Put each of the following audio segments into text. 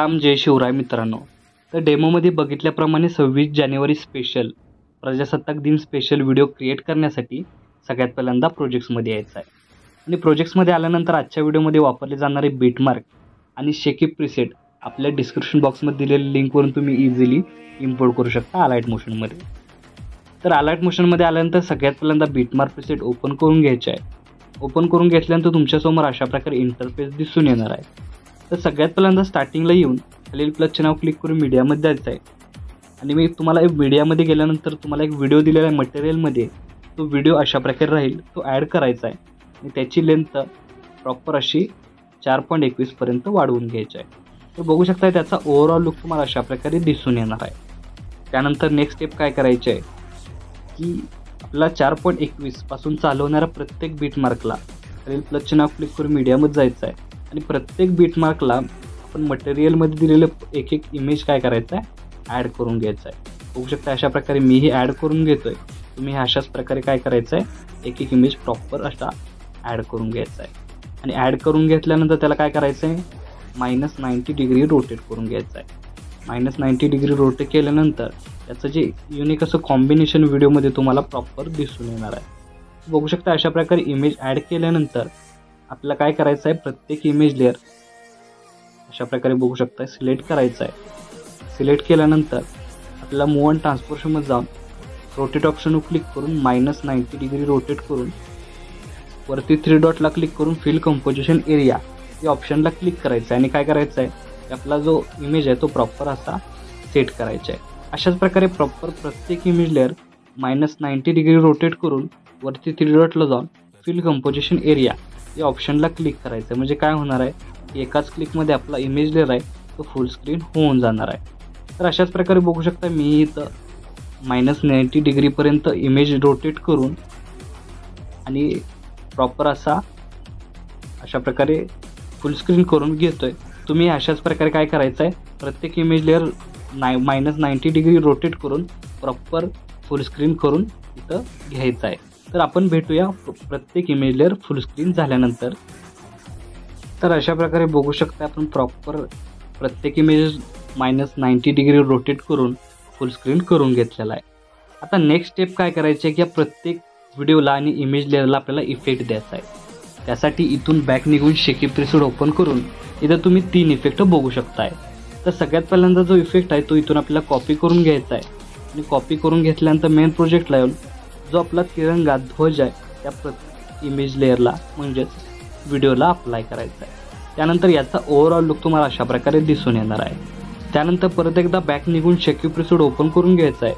राम जय शिवराय मित्रांनो. तर डेमोमध्ये बघितल्याप्रमाणे 26 जानेवारी स्पेशल प्रजासत्ताक दिन स्पेशल व्हिडिओ क्रिएट करण्यासाठी सगळ्यात पहिल्यांदा प्रोजेक्ट्समध्ये यायचं आहे. आणि प्रोजेक्ट्समध्ये आल्यानंतर आजच्या व्हिडिओमध्ये वापरले जाणारे बीटमार्क आणि शेकी प्रीसेट आपल्या डिस्क्रिप्शन बॉक्समध्ये दिलेल्या लिंकवरून तुम्ही इझिली इम्पोर्ट करू शकता अलाइट मोशनमध्ये. तर अलाइट मोशनमध्ये आल्यानंतर सगळ्यात पहिल्यांदा बीटमार्क प्रीसेट ओपन करून घ्यायचे आहे. ओपन करून घेतल्यानंतर तुमच्यासमोर अशा प्रकारे इंटरफेस दिसून येणार आहे. तर सगळ्यात पहिल्यांदा स्टार्टिंगला येऊन खालील प्लसचे नाव क्लिक करून मीडियामध्ये जायचं आहे. आणि मी तुम्हाला मीडियामध्ये गेल्यानंतर तुम्हाला एक व्हिडिओ दिलेला आहे मटेरियलमध्ये. तो व्हिडिओ अशा प्रकारे राहील, तो ॲड करायचा आहे आणि त्याची लेंथ प्रॉपर अशी 4.21 पर्यंत वाढवून घ्यायची आहे. तर बघू शकता त्याचा ओव्हरऑल लुक तुम्हाला अशा प्रकारे दिसून येणार आहे. त्यानंतर नेक्स्ट स्टेप काय करायची आहे की आपला 4.21 पासून चालू होणाऱ्या प्रत्येक बीटमार्कला खालील प्लसचे नाव क्लिक करून मीडियामध्ये जायचं आहे आणि प्रत्येक बीटमार्कला आपण मटेरियलमध्ये दिलेलं एक एक इमेज काय करायचं आहे ॲड करून घ्यायचं आहे. बघू शकता अशा प्रकारे मीही ॲड करून घेतो आहे. तुम्ही अशाच प्रकारे काय करायचं आहे एक एक इमेज प्रॉपर असा ॲड करून घ्यायचा आहे. आणि ॲड करून घेतल्यानंतर त्याला काय करायचं आहे -90 डिग्री रोटेट करून घ्यायचं आहे. -90 डिग्री रोटेट केल्यानंतर त्याचं जे युनिक असं कॉम्बिनेशन व्हिडिओमध्ये तुम्हाला प्रॉपर दिसून येणार आहे. बघू शकता अशा प्रकारे इमेज ॲड केल्यानंतर आपल्याला काय करायचं आहे प्रत्येक इमेज लेअर अशा प्रकारे बघू शकता सिलेक्ट करायचं आहे. सिलेक्ट केल्यानंतर आपल्याला मूव्ह अँड ट्रान्सफॉर्मेशनमध्ये जाऊन रोटेट ऑप्शनवर क्लिक करून -90 डिग्री रोटेट करून वरती 3 डॉटला क्लिक करून फिल कंपोजिशन एरिया या ऑप्शनला क्लिक करायचं आहे. आणि काय करायचं आहे आपला जो इमेज आहे तो प्रॉपर असा सेट करायचा आहे. अशाच प्रकारे प्रॉपर प्रत्येक इमेज लेअर -90 डिग्री रोटेट करून वरती 3 डॉटला जाऊन फिल कंपोजिशन एरिया या ऑप्शनला क्लिक करायचं आहे. म्हणजे काय होणार आहे की एकाच क्लिकमध्ये आपला इमेज लेअर आहे तो फुल स्क्रीन होऊन जाणार आहे. तर अशाच प्रकारे बघू शकता मी इथं -90 डिग्रीपर्यंत इमेज रोटेट करून आणि प्रॉपर अशा प्रकारे फुल स्क्रीन करून घेतो आहे. तुम्ही अशाच प्रकारे काय करायचं आहे प्रत्येक इमेज लेअर -90 डिग्री रोटेट करून प्रॉपर फुल स्क्रीन करून इथं घ्यायचं आहे. तर आपण भेटूया प्रत्येक इमेज लेअर फुल स्क्रीन झाल्यानंतर. तर अशा प्रकारे बघू शकता आपण प्रॉपर प्रत्येक इमेज -90 डिग्री रोटेट करून फुल स्क्रीन करून घेतलेला आहे. आता नेक्स्ट स्टेप काय करायची आहे की या प्रत्येक व्हिडिओला आणि इमेज लेअरला आपल्याला इफेक्ट द्यायचा आहे. त्यासाठी इथून बॅक निघून शेकी प्रीसेट ओपन करून इथं तुम्ही 3 इफेक्ट बघू शकताय. तर सगळ्यात पहिल्यांदा जो इफेक्ट आहे तो इथून आपल्याला कॉपी करून घ्यायचा आहे. आणि कॉपी करून घेतल्यानंतर मेन प्रोजेक्टला येऊन जो आपला तिरंगा ध्वज आहे त्या इमेज लेअरला म्हणजेच व्हिडिओला अप्लाय करायचा आहे. त्यानंतर याचा ओव्हरऑल लुक तुम्हाला अशा प्रकारे दिसून येणार आहे. त्यानंतर परत एकदा बॅक निघून शेकी प्रीसेट ओपन करून घ्यायचा आहे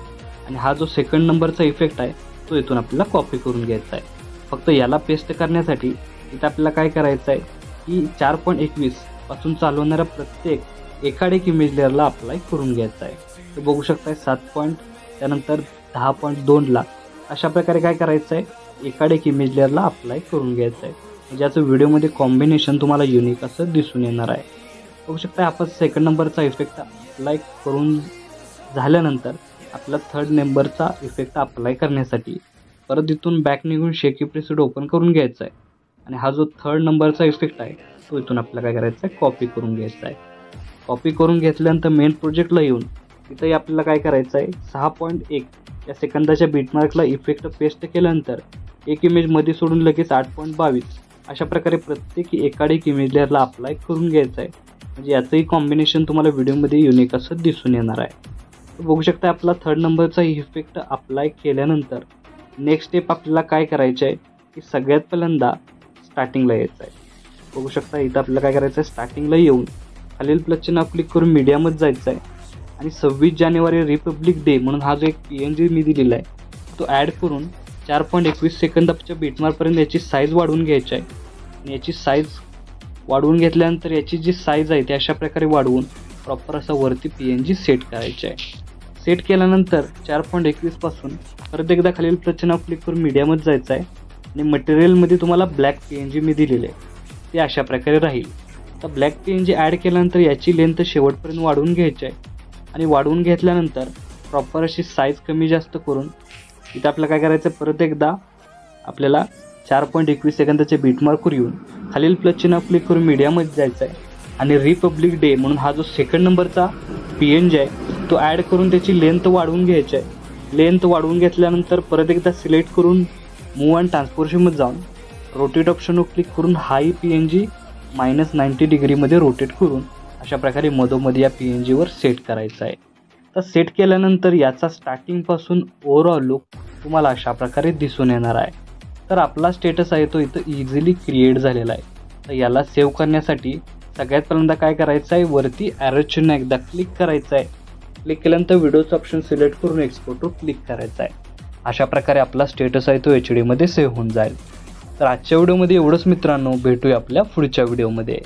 आणि हा जो सेकंड नंबरचा इफेक्ट आहे तो इथून आपल्याला कॉपी करून घ्यायचा आहे. फक्त याला पेस्ट करण्यासाठी इथं आपल्याला काय करायचं आहे की 4.21 पासून चालू होणाऱ्या प्रत्येक एकाडेक इमेज लेअरला अप्लाय करून घ्यायचा आहे. तर बघू शकताय 7 त्यानंतर 10.2ला अशा प्रकारे काय करायचं आहे एकाडेक इमेज लेअरला अप्लाय करून घ्यायचं आहे. ज्याचं व्हिडिओमध्ये कॉम्बिनेशन तुम्हाला युनिक असं दिसून येणार आहे. बघू शकता आपण सेकंड नंबरचा इफेक्ट अप्लाय करून झाल्यानंतर आपला थर्ड नंबरचा इफेक्ट अप्लाय करण्यासाठी परत इथून बॅक निघून शेकी प्रीसेट ओपन करून घ्यायचा आहे. आणि हा जो थर्ड नंबरचा इफेक्ट आहे तो इथून आपल्याला काय करायचा आहे कॉपी करून घ्यायचा आहे. कॉपी करून घेतल्यानंतर मेन प्रोजेक्टला येऊन इथंही आपल्याला काय करायचं आहे 6.1 या सेकंदाच्या बीटमार्कला इफेक्ट पेस्ट केल्यानंतर एक इमेजमध्ये सोडून लगेच 8.22 अशा प्रकारे प्रत्येक एकाडेक इमेज लेअरला अप्लाय करून घ्यायचं आहे. म्हणजे याचंही कॉम्बिनेशन तुम्हाला व्हिडिओमध्ये युनिक असं दिसून येणार आहे. तर बघू शकता आपला थर्ड नंबरचा इफेक्ट अप्लाय केल्यानंतर नेक्स्ट स्टेप आपल्याला काय करायचं आहे की सगळ्यात पहिल्यांदा स्टार्टिंगला यायचं आहे. बघू शकता इथं आपल्याला काय करायचं आहे स्टार्टिंगला येऊन खालील प्लसचे नाव क्लिक करून मीडियामध्ये जायचं आहे. आणि 26 जानेवारी रिपब्लिक डे म्हणून हा जो एक PNG मी दिलेला आहे तो ॲड करून 4.21 सेकंदाच्या बीटमार्कपर्यंत याची साईज वाढवून घ्यायची आहे. आणि याची साईज वाढवून घेतल्यानंतर याची जी साईज आहे ती अशा प्रकारे वाढवून प्रॉपर असा वरती PNG सेट करायची आहे. सेट केल्यानंतर 4.21 पासून परत एकदा खालील प्लसचे नाव क्लिक करून मीडियामध्ये जायचं आहे. आणि मटेरियलमध्ये तुम्हाला ब्लॅक PNG मी दिलेले आहे ते अशा प्रकारे राहील. तर ब्लॅक PNG ॲड केल्यानंतर याची लेंथ शेवटपर्यंत वाढवून घ्यायची आहे. आणि वाढवून घेतल्यानंतर प्रॉपर अशी साईज कमी जास्त करून इथं आपल्याला काय करायचं परत एकदा आपल्याला 4.21 सेकंदाचे बीटमार्कवर येऊन खालील प्लसचे नाव क्लिक करून मीडियामध्ये जायचं आहे. आणि रिपब्लिक डे म्हणून हा जो सेकंड नंबरचा PNG आहे तो ॲड करून त्याची लेंथ वाढवून घ्यायची आहे. लेंथ वाढवून घेतल्यानंतर परत एकदा सिलेक्ट करून मूव अँड ट्रान्सफॉर्मेशनमध्ये जाऊन रोटेट ऑप्शनवर क्लिक करून हाही PNG -90 डिग्रीमध्ये रोटेट करून अशा प्रकारे मधोमध या PNGवर सेट करायचं आहे. तर सेट केल्यानंतर याचा स्टार्टिंगपासून ओव्हरऑल लुक तुम्हाला अशा प्रकारे दिसून येणार आहे. तर आपला स्टेटस आहे तो इथं इझिली क्रिएट झालेला आहे. तर याला सेव्ह करण्यासाठी सगळ्यात पहिल्यांदा काय करायचं आहे, वरती ॲरो चिन्ह एकदा क्लिक करायचं आहे. क्लिक केल्यानंतर व्हिडिओचं ऑप्शन सिलेक्ट करून एक्सपोर्टवर क्लिक करायचं आहे. अशा प्रकारे आपला स्टेटस आहे तो HD मध्ये सेव्ह होऊन जाईल. तर आजच्या व्हिडिओमध्ये एवढंच मित्रांनो, भेटूया आपल्या पुढच्या व्हिडिओमध्ये.